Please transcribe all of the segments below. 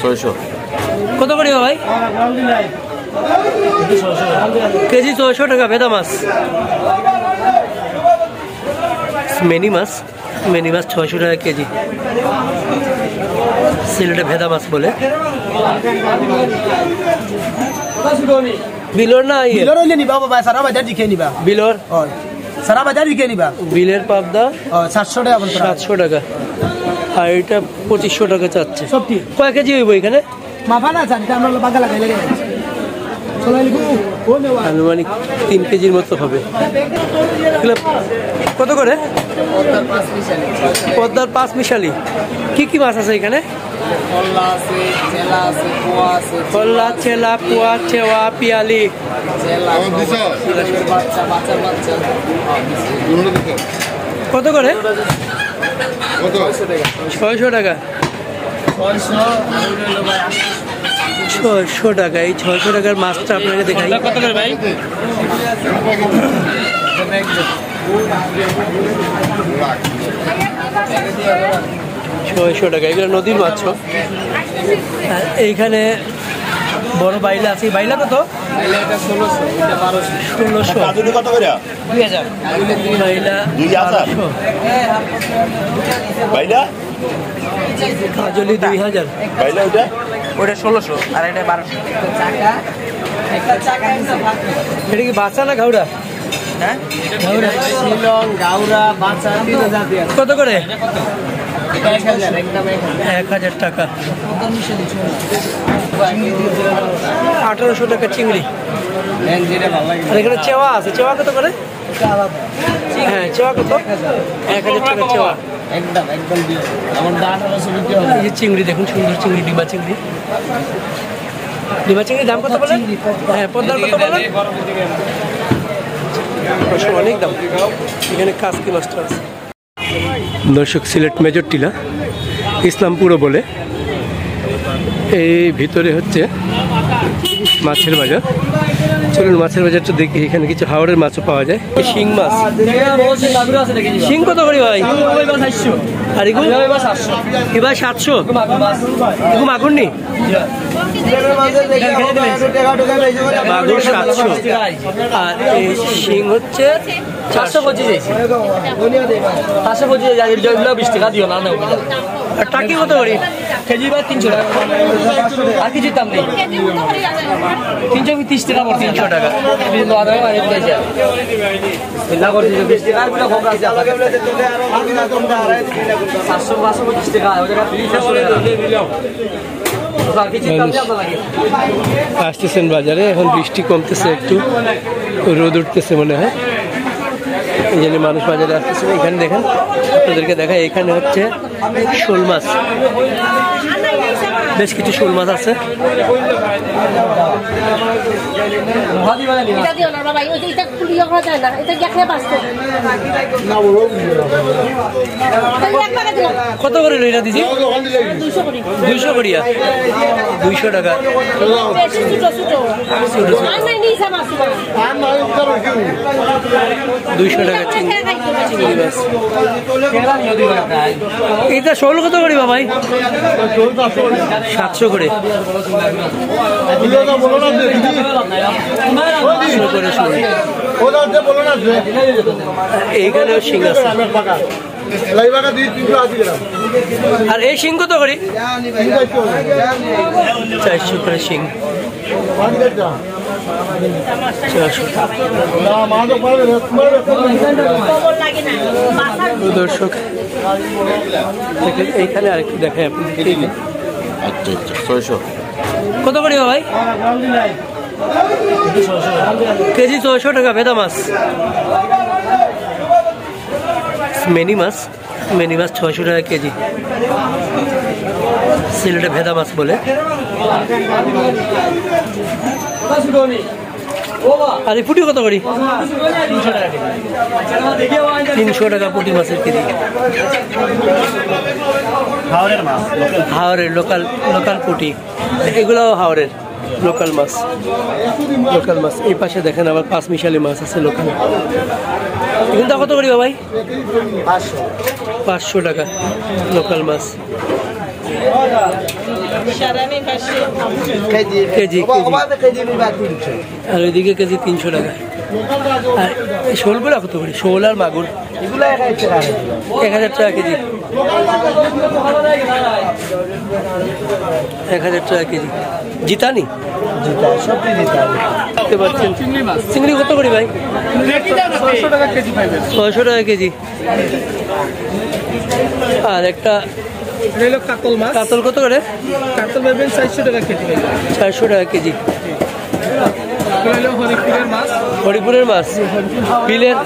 600 কত করে ভাই? কেজি 600 টাকা ভেদা মাছ। মিনি মাছ 600 টাকা কেজি। সিলেটে ভেদা মাছ বলে। বিলর না বিলর হইলে নিবা বাবা, সারা বাজার দিকে নিবা। বিলর সারা বাজার দিকে নিবা। বিলের পাবদা 700 টাকা। 700 টাকা। আর এটা 2500 টাকা চাচ্ছে। সব ঠিক। কয় কেজি হইব এখানে? মাফা না জানি, আমরা বাগা লাগাই লাগে। আনুমানিক 3 কেজির মতো হবে। কত করে? পদ্মার 5 মিশালি। কি কি মাছ আছে এখানে? কল্লা, চেলা, পোয়া, চেওয়া, পিয়ালি। কত করে? 600 টাকা। 600 টাকা। এই 600 টাকার মাছটা আপনাকে দেখাই। কত করে ভাই? 600 টাকা। এগুলো নদীর মাছ। আর এইখানে বড় বাইলা আছে। বাইলা কত? 1600। কত করে? 2000। বাইলা 2000। বাইলা কাজলি 2000। বাইলা ওটা 1600 আর এটা 1200। এটা কি বাচ্চা না ঘাউড়া? হ্যাঁ, ঘাউড়া। শিলং, গাউরা, বাচ্চা 3000 দিয়ে। কত করে? 1000 টাকা। 1800 টাকা চিংড়ি। আর এখানে চেওয়া আছে। চেওয়া কত করে? হ্যাঁ, চেওয়া কত? 1000 টাকা চেওয়া। একদম দিয়ে। আমার 1800 দিতে হবে। এই চিংড়ি দেখুন, সুন্দর চিংড়ি, ডিমা চিংড়ি। ডিমা চিংড়ির দাম কত বলেন? হ্যাঁ, পদ্মার কত বলেন? অনেক দাম। এখানে কাসকি মাছটা আছে। দর্শক, সিলেট মেজর টিলা ইসলামপুরও বলে। এই ভিতরে হচ্ছে মাছের বাজার। চলুন মাছের বাজারটা দেখি। এখানে কিছু হাওড়ের মাছও পাওয়া যায়। শিং মাছ। শিং কত করে ভাই? আর এগুলো এবার 700। এগুলো মাগুর নি? মাগুর 700। আর এই শিং হচ্ছে 425। 525 টাকা দিও না। আর টাকি কত করি? কেজি বা 300 টাকা। আর কিছু দাম নেই। 330 টাকা পড়ছে। 300 টাকা। আসতেছেন বাজারে। এখন বৃষ্টি কমতেছে, একটু রোদ উঠতেছে মনে হয়। এই জন্য মানুষ বাজারে আসতেছে। এখানে দেখেন, আপনাদেরকে দেখায়। এখানে হচ্ছে শোল মাছ। বেশ কিছু শোল মাছ আছে। কত করে লইরা দিছি? 200 করিয়া। 200 টাকা। 200 টাকা চিংড়ি মাছ। এটা শোল কত করি ভাই? 700 করে। এইখানেও শিং আছে। আর এই শিং কত করি? 400 করে শিং। দর্শক, এইখানে আরেকটু দেখাই আপনাদের। আচ্ছা 600। কত করে ভাই? কেজি 600 টাকা ভেদা মাছ। মিনি মাছ 600 টাকা কেজি। সিলেটে ভেদা মাছ বলে। আর এই পুঁটি কত করি? 300 টাকা পুঁটি মাছের কেজি। হাওড়ের লোকাল পুঁটি। এগুলো হাওড়ের লোকাল মাছ। এই পাশে দেখেন আবার 5 মিশালি মাছ আছে লোকাল। এগুলো কত করি ভাই? 500 টাকা লোকাল মাছ। কেজি কেজি আর ওইদিকে কেজি 300 টাকা। আর এই শোলগুলো কত করে? শোল আর মাগুর এগুলো 1000 টাকা কেজি। 1000 টাকা কেজি। জিতানি দেখতে পাচ্ছেন চিংড়ি কত করে ভাই? 600 টাকা কেজি পাইবেন। 600 টাকা কেজি। আর একটা কাতল মাছ, কাতল কত করে? কাতল পাইবেন 400 টাকা কেজি। 400 টাকা কেজি। হরিপুরের মাছ, হরিপুরের মাছ, বিলের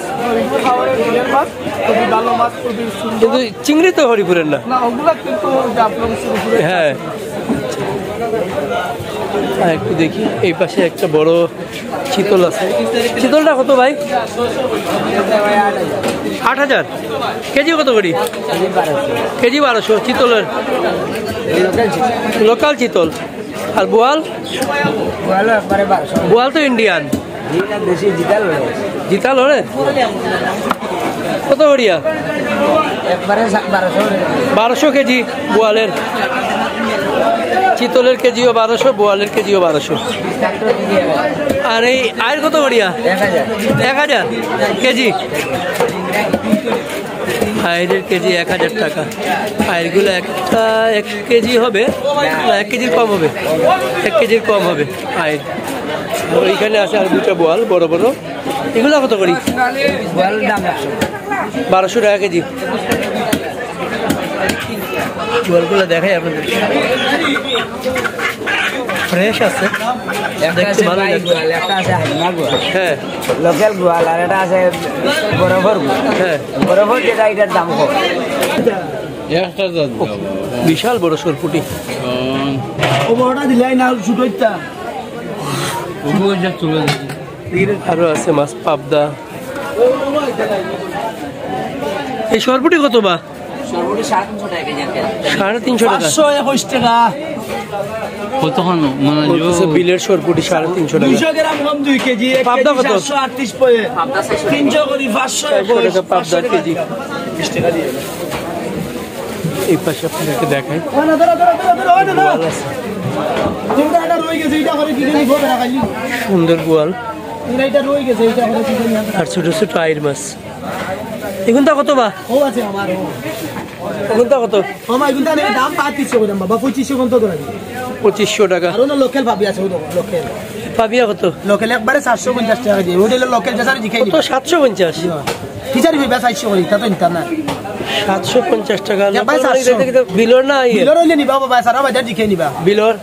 কিন্তু চিংড়ি তো হরিপুরের না। হ্যাঁ একটু দেখি এই পাশে একটা বড় চিতল আছে। চিতলটা কত ভাই? 8000 কেজি। কত করি? কেজি 1200 চিতলের, লোকাল চিতল। আর বোয়াল? বোয়াল তো ইন্ডিয়ান। জিতাল ওরে কত করিয়া? 1200 কেজি বোয়ালের। চিতলের কেজিও 1200, বোয়ালের কেজিও 1200। আর এই আয়ের কত করিয়া? 1000 কেজি। আয়ের কেজি 1000 টাকা। আয়েরগুলো একটা 1 কেজি হবে না, 1 কেজির কম হবে, 1 কেজির কম হবে আয়ের। ওইখানে আছে আর দুটো বোয়াল বড় বড়। এগুলো কত করি? 1200 টাকা কেজি। বোয়ালগুলো দেখাই আপনাদের, ফ্রেশ আছে, দেখতে ভালো লাগছে। হ্যাঁ লোকাল গোয়াল, আর এটা আছে বরফর। হ্যাঁ বরফর যেটা, এটার দাম কম। বিশাল বড় সরপুটি। আরো আছে মাছ, পাবদা। এই সরপুটি কত বা? 350 টাকা। 521 টাকা। কতক্ষণ মানে বিলের সরপুটি 350 টাকা। 200 গ্রাম কম 2 কেজি। পাবদা কত? 438 পয়ে। 300 করে 500 টাকা পাবদা কেজি। 20 টাকা দিয়ে। এই পাশে আপনাদেরকে দেখাই। সুন্দর বোয়াল আর ছোট ছোট আইর মাছ। এগুনটা কত বা? এগুনটা কত? 2500 টাকা। লোকাল পাবি আছে, লোকাল পাবিয়া কত? লোকাল একবারে 750 টাকা দিয়ে। ওটা লোকাল জাসার জিখাই কত? 750। ফিচারি ভাই 400 করে, তা তো নিতাম না। 750 টাকা। ভাই 700 বিলর না? বিলর হইলে নিবা বাবা, সারা বাজার জিখাই নিবা। বিলর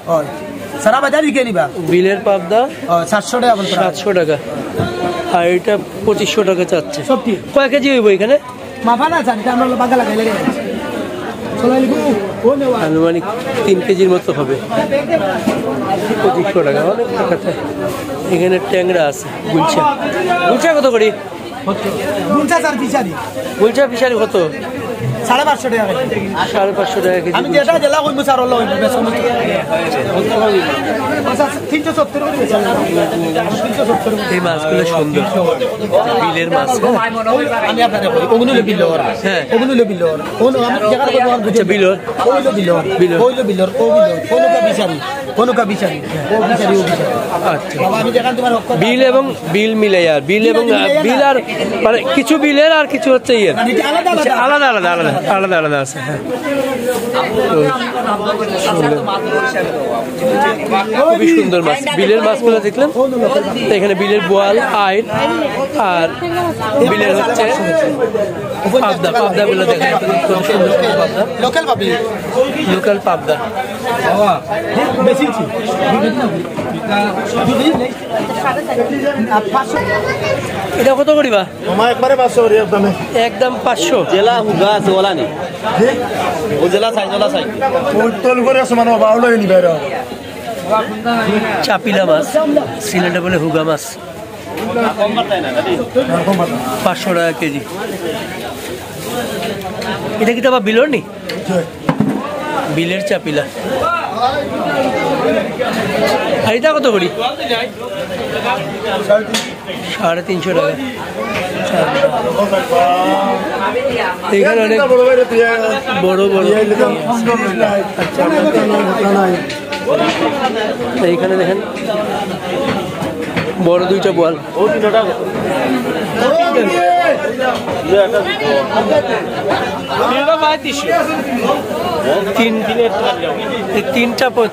সারা বাজার জিখাই নিবা। বিলের পাবদা 700 টাকা। 700 টাকা। আর এটা 2500 টাকা চাচ্ছে। সব ঠিক। কয় কেজি হইব এখানে? মাফা না জানি, আমরা বাগা লাগাই লাগে। আনুমানিক 3 কেজির মতো হবে। 2500 টাকা, অনেক টাকা। এখানে ট্যাংরা আছে, গুলচা। গুলচা কত করি? গুলচা ফিশারি কত? 550 টাকা। 550 টাকা কেজি। আমি যেটা জেলা কইব স্যার হলো 370 করে বেচা। 370। এই মাছগুলো সুন্দর, বিলের মাছ। আমি আপনাদের কই ওগুলো বিলর। হ্যাঁ ওগুলো বিলর। কোন আমি জায়গা কইব। আচ্ছা বিলর, ওগুলো বিলর, ওগুলো বিলর, ও বিলর, কোনটা বিচারি, কোনটা বিচারি, ও বিচারি, ও বিচারি। আচ্ছা বাবা আমি জায়গা তোমার বিল এবং বিল মিলাই, আর বিল এবং বিল আর মানে কিছু বিলের আর কিছু হচ্ছে ইয়ের আলাদা আলাদা আলাদা আলাদা আলাদা আলাদা আছে। হ্যাঁ খুবই সুন্দর মাছ। বিলের মাছগুলো দেখলাম এখানে। বিলের বোয়াল, আইর আর বিলের হচ্ছে পাবদা। পাবদাগুলো দেখেন, লোকাল পাবি, লোকাল পাবদা। বেশি এটা কত করিবা? আমার একবারে 500 করে একদম। একদম 500। জেলা হুগা আছে ওলা নি, ও জেলা সাইজ ওলা সাইজ উত্তল করে আছে মানে বাউলো নি বাইরে। চাপিলা মাছ, সিলেটে বলে হুগা মাছ। 500 টাকা কেজি। এটা কি তো আবার বিলর নি? বিলের চাপিলা। আর এটা কত করি? 350 টাকা। এখানে অনেক বড় বড় এইখানে দেখেন বড় দুইটা বোয়াল।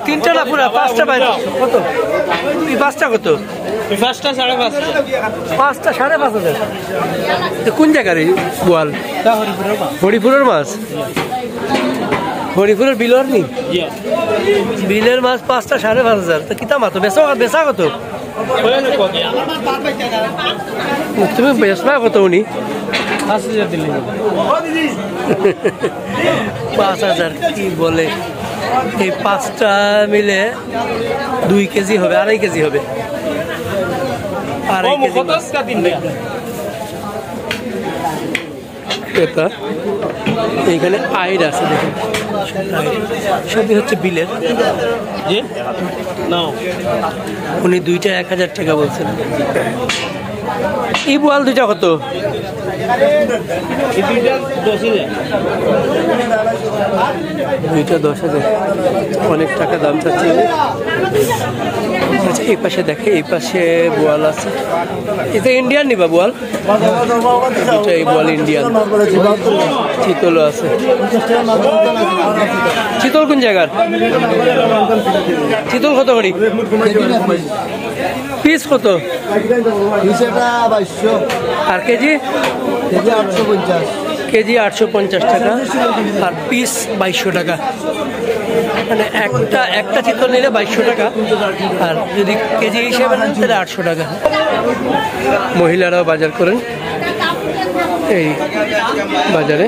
তিনটা না পুরা পাঁচটা বাইরে কত? পাঁচটা কত? পাঁচটা 5.5 পাঁচটা 5.5 কোন জায়গার এই বোয়াল? হরিপুরের মাছ, হরিপুরের বিলর নি বিলের মাছ পাঁচটা 5.5 তা কিতা মাতো বেচা কত? তুমি বেচবা কত? উনি 5,000 দিলে 5,000 কি বলে? এই পাঁচটা মিলে 2 কেজি হবে, 2.5 কেজি হবে। 2.5 কেজি মাছ। এটা এইখানে আইর আছে দেখুন, সবই হচ্ছে বিলের। উনি দুইটা 1,000 টাকা বলছেন। এই বোয়াল দুইটা কত? দুইটা 10,000, অনেক টাকা দাম চাচ্ছে। আচ্ছা এই পাশে দেখে, এই পাশে বোয়াল আছে। এটা ইন্ডিয়ান নিবা বোয়াল? দুইটা এই বোয়াল ইন্ডিয়ান। চিতলও আছে। চিতল কোন জায়গার? চিতল কত করি পিস? কত আর কেজি? কেজি 850 টাকা আর পিস 2200 টাকা। মানে একটা চিতল নিলে 2200 টাকা, আর যদি কেজি হিসেবে নেন তাহলে 800 টাকা। মহিলারাও বাজার করেন এই বাজারে।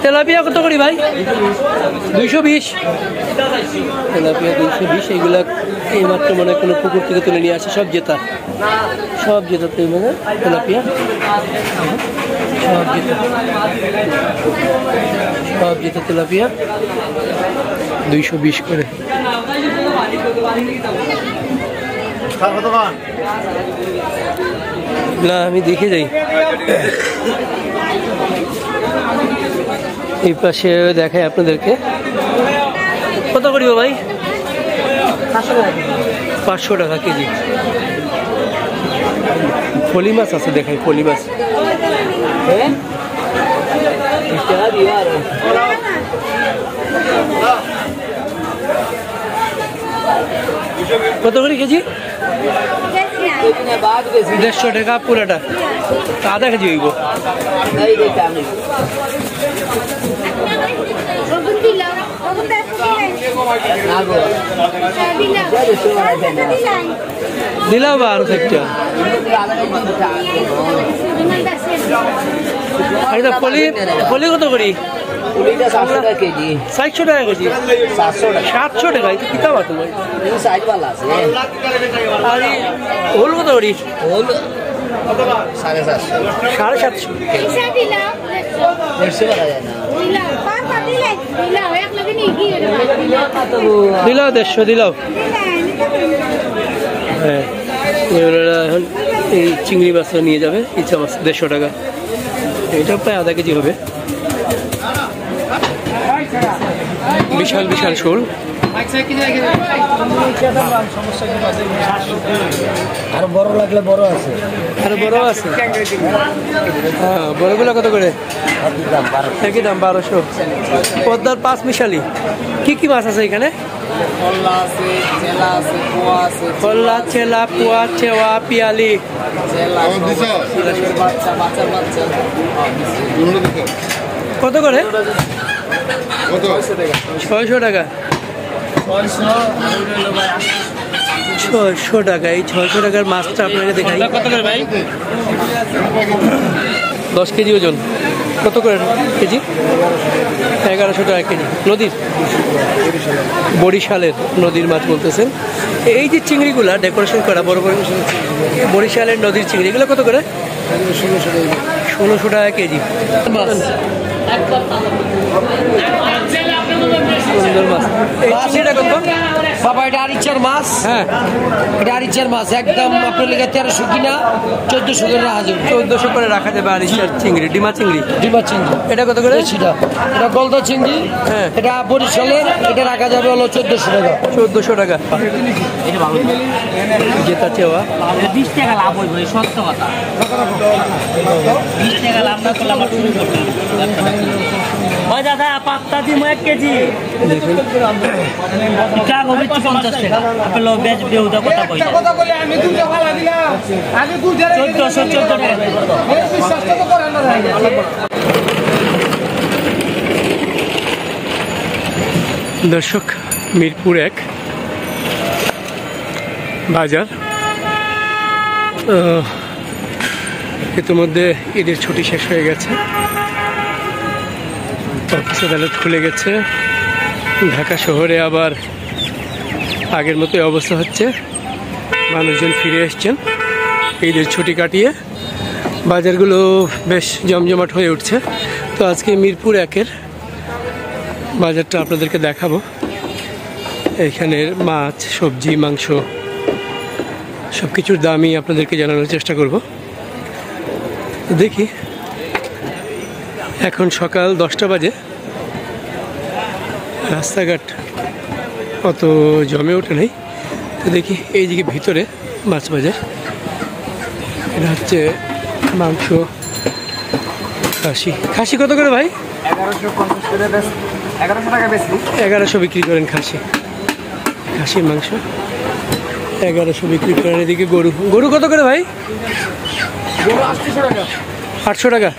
তেলাপিয়া কত করি ভাই? 220। তেলাপিয়া 220। এইগুলা এইমাত্র মনে হয় কোনো পুকুর থেকে তুলে নিয়ে আসে, সব জেতা মানে তেলাপিয়া, সব জেতা তেলাপিয়া 220 করে। না আমি দেখে যাই। এই পাশে দেখাই আপনাদেরকে। কত করিব ভাই? 500 টাকা কেজি। ফলি মাছ আছে দেখাই, ফলি মাছ। কত করে কেজি? 150 টাকা পুরাটা। আধা কেজি হইব। দিলাম বা আরো একটা। ফলি কত করি? 700 টাকা কেজি। 700 টাকা। এটা কিতা মাত্র ভাই? আর হোল কত করি? হোল 750। দিলাও 150 দিলাও। হ্যাঁ এখন এই চিংড়ি মাছটা নিয়ে যাবে, ইচ্ছা মাছ 150 টাকা। এটা প্রায় আধা কেজি হবে। বিশাল বিশাল শোল। আরো বড় লাগলে বড় আছে, আরো বড় আছে। হ্যাঁ বড়গুলো কত করে? একই দাম 1200। পদ্মার 5 মিশালি। কি কি মাছ আছে এখানে? কল্লা, চেলা, পোয়া, চেওয়া, পিয়ালি। কত করে? 600 টাকা। 600 টাকা। এই 600 টাকার মাছটা আপনাকে দেখাই। কত করে ভাই? 10 কেজি ওজন। কত করে কেজি? 1100 টাকা কেজি। নদীর, বরিশালের নদীর মাছ বলতেছেন। এই যে চিংড়িগুলা ডেকোরেশন করা বড় বড় বরিশালের নদীর চিংড়ি, এগুলো কত করে? 1600 টাকা কেজি। সুন্দর মাছ। এই চিংড়িটা কত? বাবা এটা আরিচার মাছ। হ্যাঁ, এটা আরিচার মাছ একদম আপনার লেগে 1300 কিনা 1400 করে রাখা যাবে। 1400 করে রাখা যাবে। আরিচার চিংড়ি, ডিমা চিংড়ি। ডিমা চিংড়ি এটা কত করে? সেটা এটা গলদা চিংড়ি। হ্যাঁ। এটা বরিশালের, এটা রাখা যাবে হলো 1400 টাকা। 1400 টাকা। যেটা চেওয়া 20 টাকা লাভ হইব, এই সত্য কথা। 20 টাকা লাভ না করলে আমার শুরু করতে ওই দাদা পাত্তা দিম 1 কেজি। এটা হবে 50 টাকা। আপনি বেচ বেউদা কথা কই। কথা বলে আমি দুটো ভালো দিলাম। আমি দুটো 1400 টাকা। বিশ্বাস তো করেন না। দর্শক, মিরপুর 1 বাজার। ইতিমধ্যে ঈদের ছুটি শেষ হয়ে গেছে, অফিস আদালত খুলে গেছে। ঢাকা শহরে আবার আগের মতোই অবস্থা হচ্ছে, মানুষজন ফিরে এসছেন ঈদের ছুটি কাটিয়ে। বাজারগুলো বেশ জমজমাট হয়ে উঠছে। তো আজকে মিরপুর 1-এর বাজারটা আপনাদেরকে দেখাবো। এখানের মাছ, সবজি, মাংস সব কিছুর দামই আপনাদেরকে জানানোর চেষ্টা করব। দেখি, এখন সকাল 10টা বাজে, রাস্তাঘাট অত জমে ওঠে নাই। তো দেখি এইদিকে ভিতরে মাছ বাজার। এটা হচ্ছে মাংস, খাসি। খাসি কত করে ভাই? 1150 করে 1100 টাকা বেশি। 1100 বিক্রি করেন খাসি। খাসির মাংস 1100 বিক্রি করেন। এদিকে গরু, গরু কত করে ভাই? 800 টাকা। 800 টাকা।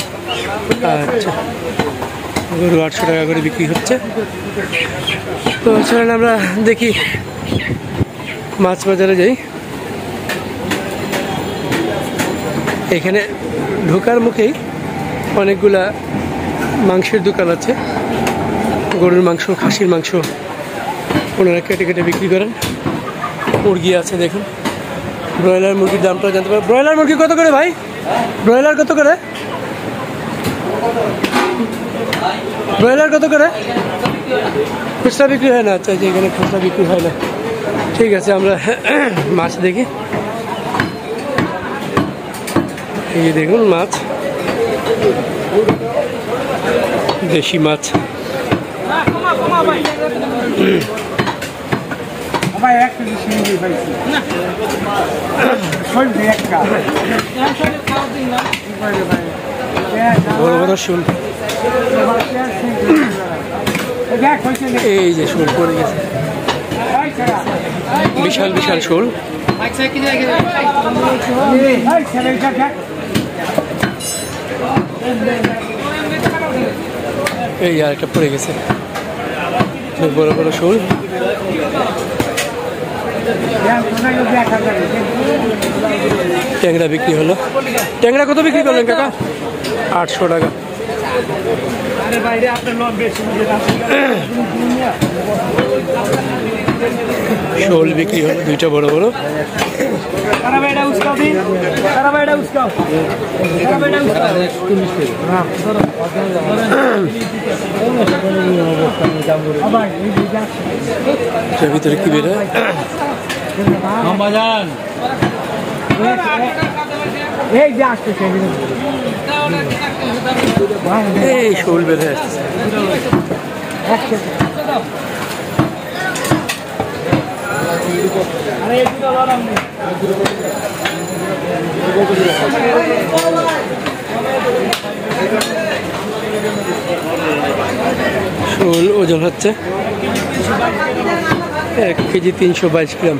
আচ্ছা, গরু 800 টাকা করে বিক্রি হচ্ছে। তো চলেন আমরা দেখি মাছ বাজারে যাই। এখানে ঢোকার মুখেই অনেকগুলা মাংসের দোকান আছে। গরুর মাংস, খাসির মাংস ওনারা কেটে কেটে বিক্রি করেন। মুরগি আছে দেখুন, ব্রয়লার মুরগির দামটা জানতে পারেন। ব্রয়লার মুরগি কত করে ভাই? ব্রয়লার কত করে? ব্রয়লার কত করে? খুচরা বিক্রি হয় না? আচ্ছা, এখানে খুচরা বিক্রি হয় না। ঠিক আছে, আমরা মাছ দেখি। এই দেখুন মাছ, দেশি মাছ। ভাই এক কেজি শিঙি পাইছি না। কই একটা বড় বড় শুল। এই যে শুল পড়ে গেছে, বিশাল বিশাল শুল। এই আর একটা পড়ে গেছে, বড় বড় শুল। ট্যাংরা বিক্রি হলো। ট্যাংরা কত বিক্রি করলেন কাকা? 800 টাকা। শোল বিক্রি হলো 2টা বড় বড়। ভিতরে কি বেরোয়? এই শোল বের হয়ে আসছে। শোল ওজন হচ্ছে 1 কেজি 322 গ্রাম।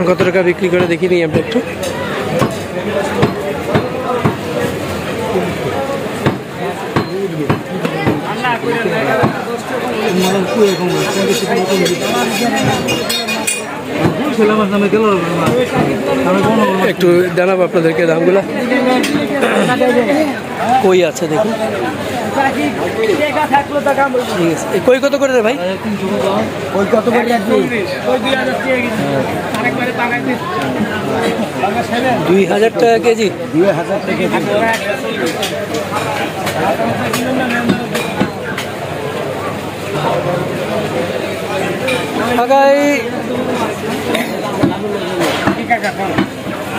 কত টাকা বিক্রি করে দেখি নিই আমরা একটু। একটু জানাবো আপনাদেরকে দামগুলা। কই আছে দেখুন। কই কত করে রে ভাই? কই কত করে রাখবি? 2000 টাকা কেজি। 2000 টাকা কেজি। কাকা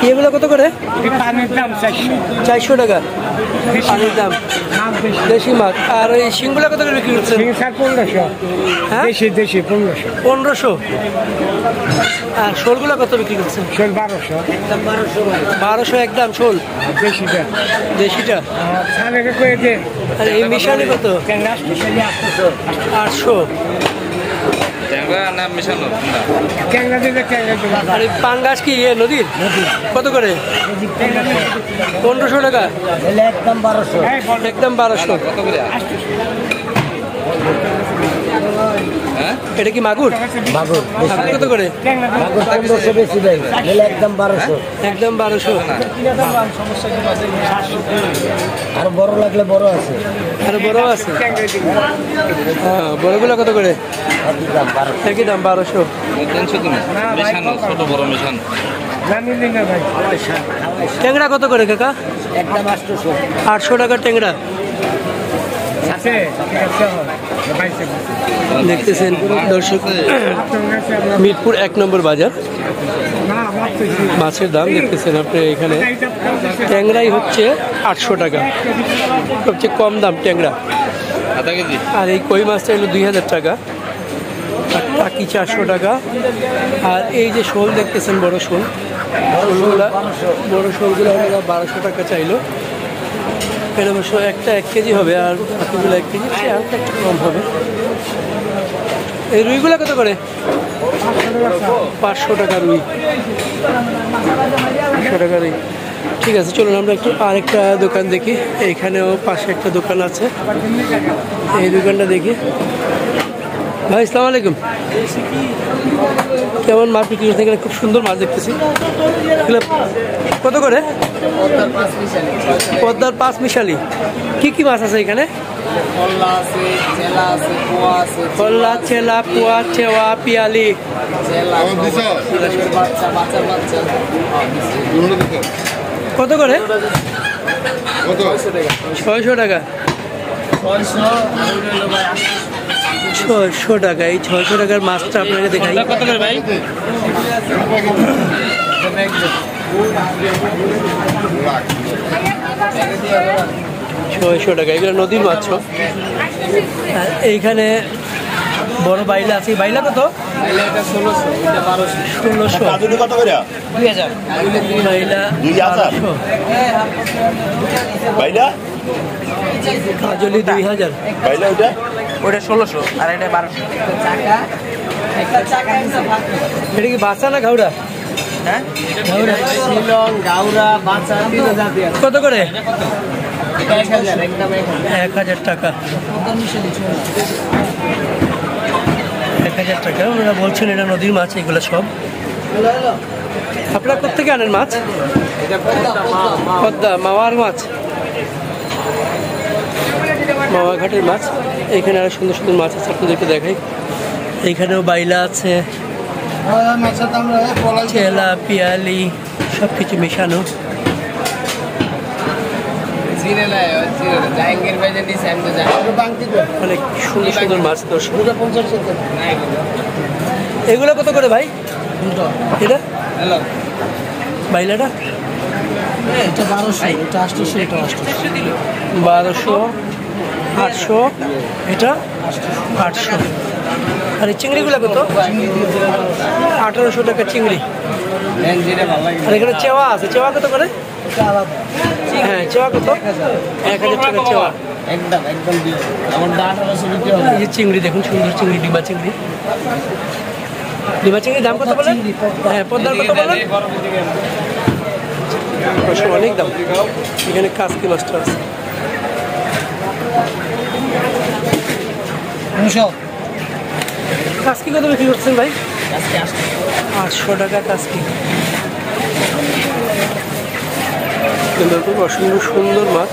এগুলো কত করে? 400 টাকা পানির দাম, দেশি মাছ। আর ওই শিংগুলো কত করে বিক্রি করছেন? 1500। হ্যাঁ দেশি 1500। 1500। আর শোলগুলো কত বিক্রি করছেন? শোল 1200। 1200 একদম শোল দেশিটা। দেশিটা। ছাড়ে কয়ে দে। আর এই মিশালি কত? 800। ট্যাংরা দিলে ট্যাংরা দিলে। আর এই পাঙ্গাস কি নদীর? কত করে? 1500 টাকা একদম 1200। একদম 1200। এটা কি মাগুর? মাগুর কত করে? মাগুর 1500 বেশি দেয়, নিলে একদম 1200। একদম 1200। আর বড় লাগলে বড় আছে। আর বড় আছে? হ্যাঁ, বড়গুলো কত করে? একই দাম 1200। ছোট বড় মেশান। ট্যাংরা কত করে কাকা? একদম 800। 800 টাকা ট্যাংরা। দেখতেছেন দর্শক, মিরপুর 1 নম্বর বাজার মাছের দাম দেখতেছেন আপনি। এখানে ট্যাংরাই হচ্ছে 800 টাকা, সবচেয়ে কম দাম ট্যাংরা। আর এই কই মাছটা হলো 2000 টাকা, আর টাকি 400 টাকা। আর এই যে শোল দেখতেছেন, বড় শোল, বড় শোলগুলো 1200 টাকা চাইলো। এটা অবশ্য একটা 1 কেজি হবে, আর বাকিগুলো 1 কেজি, আর একটু কম হবে। এই রুইগুলো কত করে? 500 টাকা রুই। 500 টাকা রুই। ঠিক আছে, চলুন আমরা একটু আরেকটা দোকান দেখি। এইখানেও পাশে একটা দোকান আছে, এই দোকানটা দেখি। ভাই আসসালামু আলাইকুম, কেমন মাছ বিক্রি করতে? এখানে খুব সুন্দর মাছ দেখতেছি। কত করে? পদ্মার 5 মিশালি। কি কি মাছ আছে এখানে? কল্লা, চেলা, পোয়া, চেওয়া, পিয়ালি। কত করে? 600 টাকা। 600 টাকা। এই 600 টাকার মাছটা আপনাকে দেখাই। কত করে ভাই? 600 টাকা। এগুলো নদীর মাছ। আর এইখানে বড় বাইলা আছে। বাইলা কত? 1600। কত করে? 2000। বাইলা 2000। বাইলা কাজলি 2000। বাইলা ওটা ওটা 1600 আর এটা 1200। এটা কি বাচ্চা না ঘাউড়া? হ্যাঁ, শিলং, গাউরা, বাচ্চা 3000 দিয়ে। কত করে? 1000 একদম 1000 টাকা। 1000 টাকা। ওনারা বলছেন এটা নদীর মাছ, এগুলো সব। আপনারা কোথেকে আনেন মাছ? পদ্মা, মাওয়ার মাছ, মাওয়া ঘাটের মাছ। এখানে আরো সুন্দর সুন্দর মাছ আছে, আপনাদেরকে দেখাই। এইখানেও বাইলা আছে, চেলা, পিয়ালি, সব কিছু মেশানো। অনেক সুন্দর সুন্দর মাছ। দর্শক, এগুলো কত করে ভাই? এটা বাইলাটা 1200, 800, এটা 800। আর এই চিংড়িগুলো কত? 1800 টাকা চিংড়ি। আর এখানে চেওয়া আছে। চেওয়া কত করে? হ্যাঁ, চেওয়া কত? 1000 টাকা চেওয়া। এই যে চিংড়ি দেখুন, সুন্দর চিংড়ি, ডিমা চিংড়ি। ডিমা চিংড়ির দাম কত বলেন? হ্যাঁ, পদ্মার কত বলেন? অনেক দাম। এখানে কাসকি মাছটা আছে। কাসকি কত বিক্রি করছেন ভাই? 800 টাকা কাসকি। অসম্ভব সুন্দর মাছ।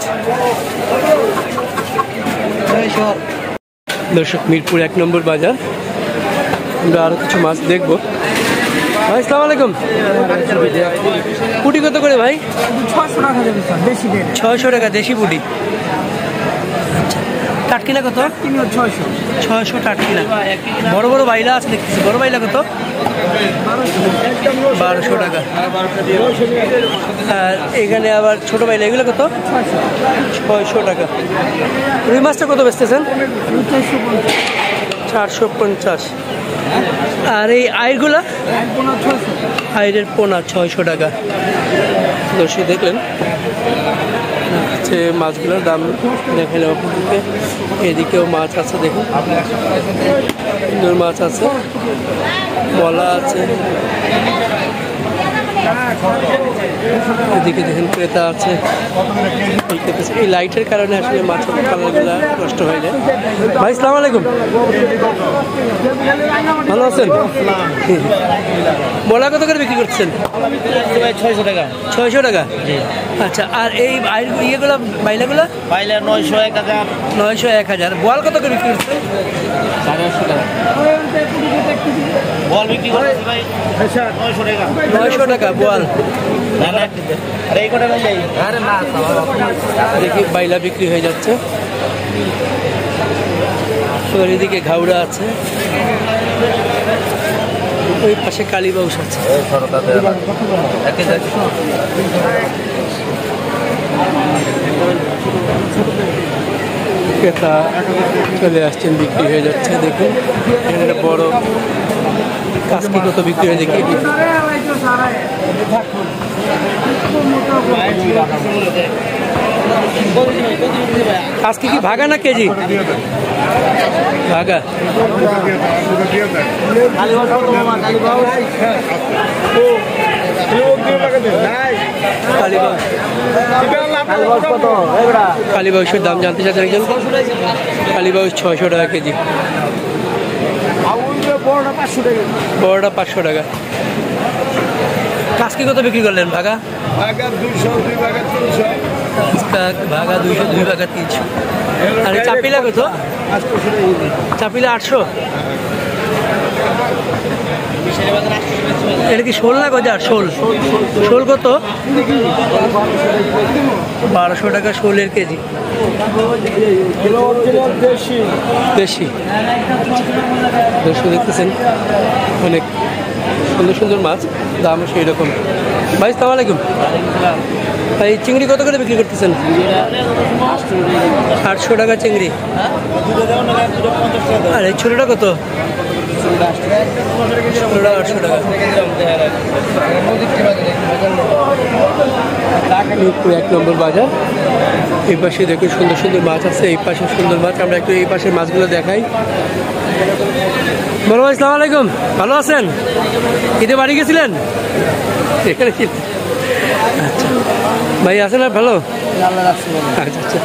দর্শক, মিরপুর 1 নম্বর বাজার। আমরা আরো কিছু মাছ দেখবো। ভাই আসসালামু আলাইকুম, পুঁটি কত করে ভাই? 600 টাকা দেশি পুঁটি। আচ্ছা, টাটকিনা কত? 600 600 টাটকিনা। বড় বড় বাইলা আছে দেখতেছি, বড় বাইলা কত? 1200 টাকা। আর এখানে আবার ছোট বাইলা, এগুলো কত? 600 টাকা। রুই মাছটা কত বেচতেছেন? 450। আর এই আইরগুলা? আইরের পোনা 600 টাকা। দর্শক দেখলেন হচ্ছে মাছগুলোর দাম দেখালাম আপনাদেরকে। এদিকেও মাছ আছে, দেখুন সুন্দর মাছ আছে, বলা আছে। এদিকে দেখেন ক্রেতা আছে। এই লাইটের কারণে আসলে মাছের কালারগুলো নষ্ট হয়ে যায়। ভাই আসসালামু আলাইকুম, ভালো আছেন? বলা কত করে বিক্রি করছেন? 600 টাকা। 600 টাকা। আচ্ছা, আর এই ইয়েগুলো বাইলাগুলো? পাইলে 900, 1000। 900, 1000। বোয়াল কত করে বিক্রি করছেন? 850 টাকা। বল বিক্রি করছি ভাই 900 টাকা। 900 টাকা বোয়াল। আরে এই কটা ভাই যাই। আরে না, দেখি বাইলা বিক্রি হয়ে যাচ্ছে। এদিকে ঘাউড়া আছে, ওই পাশে কালীবাউস আছে। ক্রেতা চলে আসছেন, বিক্রি হয়ে যাচ্ছে। দেখুন এখানে একটা বড় কাজকি কত বিক্রি হয়ে, দেখি আজকে কি ভাগা না কেজি? ভাগা। কালীবাউসের দাম জানতে চাচ্ছেন একজন। কালীবাউস 600 টাকা কেজি। বড়টা 500 টাকা। কাজকি কত বিক্রি করলেন? ভাগা? ভাগা 200, 2 ভাগা 300। ভাগা 200, 2 ভাগা 300। আর চাপিলা কত? চাপিলা 800। এটা কি শোল না গজার? শোল। শোল কত? 1200 টাকা শোলের কেজি। দেশি। দর্শক দেখতেছেন অনেক সুন্দর সুন্দর মাছ, দাম সেই রকম। ভাই আসসালামু আলাইকুম। ভাই চিংড়ি কত করে বিক্রি করতেছেন? 800 টাকা চিংড়ি। আর এই ছোটোটা কত? 800 টাকা। মিরপুর 1 নম্বর বাজার। এই পাশে দেখুন সুন্দর সুন্দর মাছ আছে, এই পাশে সুন্দর মাছ। আমরা একটু এই পাশের মাছগুলো দেখাই। বড় ভাই আসসালামু আলাইকুম, ভালো আছেন? ঈদে বাড়ি গেছিলেন? এখানে আচ্ছা ভাই আছেন আর ভালো? আচ্ছা আচ্ছা,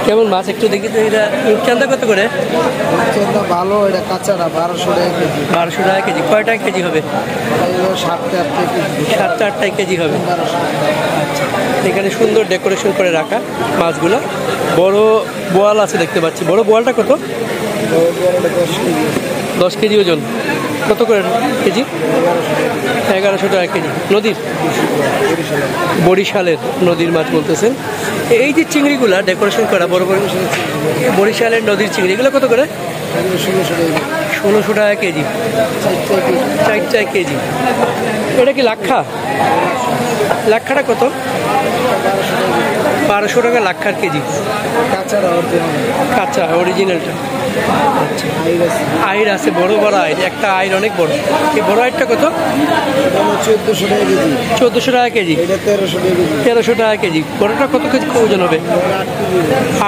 কেমন মাছ একটু দেখি তো। এটা রূপচাঁদা কত করে? ভালো, এটা কাঁচাটা 1200 টাকা কেজি। 1200 টাকা কেজি। কয় টাকা কেজি হবে? 7-8 কেজি হবে। আচ্ছা, এখানে সুন্দর ডেকোরেশন করে রাখা মাছগুলো। বড় বোয়াল আছে দেখতে পাচ্ছি। বড় বোয়ালটা কত? 10 কেজি ওজন। কত করে কেজি? 1100 টাকা কেজি। নদীর? বরিশালের নদীর মাছ বলতেছেন। এই যে চিংড়িগুলা ডেকোরেশন করা বড় বড় বরিশালের নদীর চিংড়িগুলো কত করে? 1600 টাকা কেজি। 4 কেজি। এটা কি লাক্ষা? লাক্ষাটা কত? 1200 টাকা লাক্ষার কেজি। কাঁচা অরিজিনালটা। আচ্ছা, আইর আছে, বড় বড় আইর। একটা আইর অনেক বড়। এই বড় আইরটা কত? 1400 টাকা কেজি। 1400 টাকা কেজি। 1300 টাকা কেজি। বড়টা কত কেজি ওজন হবে?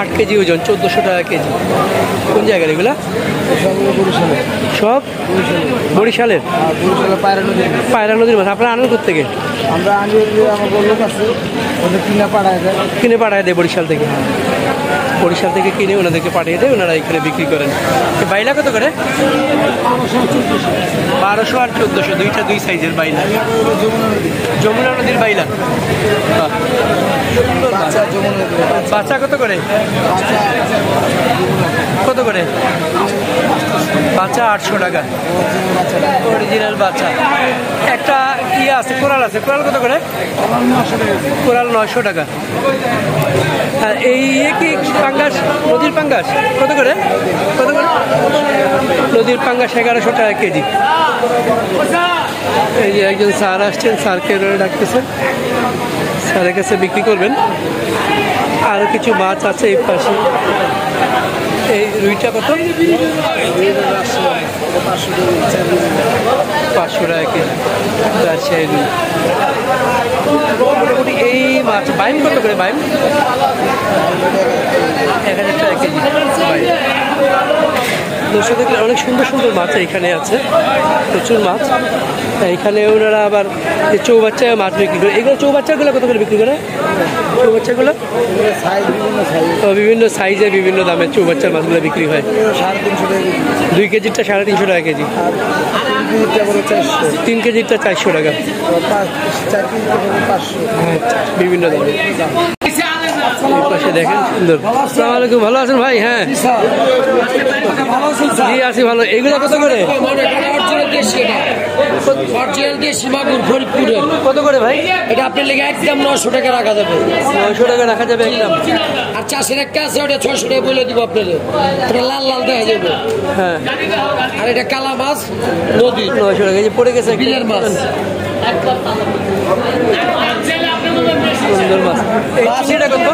8 কেজি ওজন, 1400 টাকা কেজি। কোন জায়গার এগুলা? সব বরিশালের? পায়রা নদীর মাছ। আপনারা আনেন কোথা থেকে? আমরা আনি, আমার লোক আছে, ওদের কিনে পাঠায় দেয় বরিশাল থেকে। বরিশাল থেকে কিনে ওনাদেরকে পাঠিয়ে দেয়, ওনারা এখানে বিক্রি করেন। বাইলা কত করে? 1200 আর 1400, দুইটা দুই সাইজের বাইলা। যমুনা নদীর বাইলা। বাচ্চা কত করে? কত করে বাচ্চা? 800 টাকা অরিজিনাল বাচ্চা। একটা ইয়ে আছে, কোরাল আছে। কোরাল কত করে? কোরাল 900 টাকা। আর এই কি পাঙ্গাস, নদীর পাঙ্গাস কত করে? কত করে? নদীর পাঙ্গাস 1100 টাকা কেজি। এই যে একজন স্যার আসছেন, স্যারকে ডাকতেছেন, স্যারের কাছে বিক্রি করবেন। আরও কিছু মাছ আছে এই পাশে। এই রুইটা কত? 500 টাকা কেজি রাজশাহী রুই। মোটামুটি এই মাছ বাইম কত করে? বাইম 1000 টাকা কেজি। দর্শক দেখলে অনেক সুন্দর সুন্দর মাছ এখানে আছে, প্রচুর মাছ। এখানে ওনারা আবার চৌবাচ্চা মাছ বিক্রি করে। এগুলো চৌবাচ্চাগুলো কত করে বিক্রি করে? চৌবাচ্চাগুলো বিভিন্ন সাইজে বিভিন্ন দামে চৌবাচ্চার মাছগুলো বিক্রি হয়। 2 কেজিরটা 350 টাকা কেজি, 3 কেজিরটা 400 টাকা, বিভিন্ন দামে। পাশে দেখেন সুন্দর। আসসালামু আলাইকুম, ভালো আছেন ভাই? হ্যাঁ জি আছি ভালো। এগুলো কত করে? কত করে ভাই? এটা আপনার লেগে একদম 900 টাকা রাখা যাবে। 900 টাকা রাখা যাবে একদম। আর চাষের একটা আছে ওটা 600 টাকা বলে দিব আপনাদের। ওটা লাল লাল দেখা যাবে। হ্যাঁ আর এটা কালা মাছ নদীর 900 টাকা। এই যে পড়ে গেছে বিলের মাছ। সুন্দর মাছ। এই চিংড়িটা কত?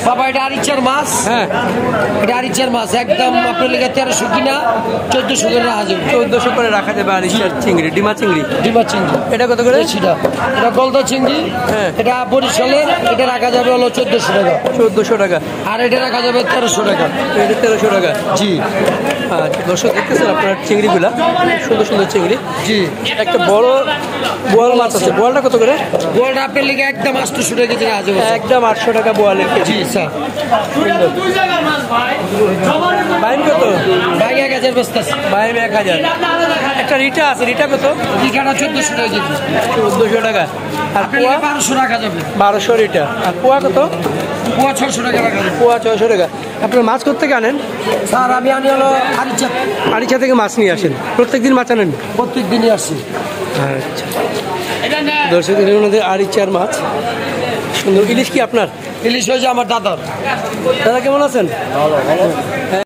বাবা এটা আরিচার মাছ। হ্যাঁ এটা আরিচার মাছ একদম আপনার লেগে 1300 কিনা 1400 করে রাখা যাবে। 1400 করে রাখা যাবে। আর চিংড়ি, ডিমা চিংড়ি। ডিমা চিংড়ি এটা কত করে? এটা গলদা চিংড়ি। হ্যাঁ এটা বরিশালের। এটা রাখা যাবে হলো 1400 টাকা। 1400 টাকা। আর এটা রাখা যাবে 1300 টাকা। এটা 1300 টাকা। জি আচ্ছা দর্শক দেখতেছেন আপনার চিংড়িগুলা, সুন্দর সুন্দর চিংড়ি। জি একটা বড় বোয়াল মাছ আছে। বোয়ালটা কত করে? গোলটা আপনার লেগে একদম 800 টাকা কেজি রাখা যাবে। একদম 800 টাকা বোয়ালের কেজি। জি স্যার। বাইম কত? ভাই 1000 বস্তা আছে। বাইম 1000। একটা রিটা আছে। রিটা কত? টিকাটা 1400 টাকা কেজি। 1400 টাকা। আর আপনার পোয়া? 1200 রাখা যাবে। 1200 রিটা। আর পোয়া কত? পোয়া 600 টাকা রাখা যাবে। পোয়া 600 টাকা। আপনার মাছ কোত্থেকে আনেন? স্যার আমি আনি হলো আরিচা। আরিচা থেকে মাছ নিয়ে আসেন? প্রত্যেকদিন মাছ আনেন? প্রত্যেক দিনই আসি। আচ্ছা দর্শক ওনাদের আরিচার মাছ সুন্দর। ইলিশ কি আপনার? ইলিশ হয়েছে আমার দাদার। দাদা কেমন আছেন?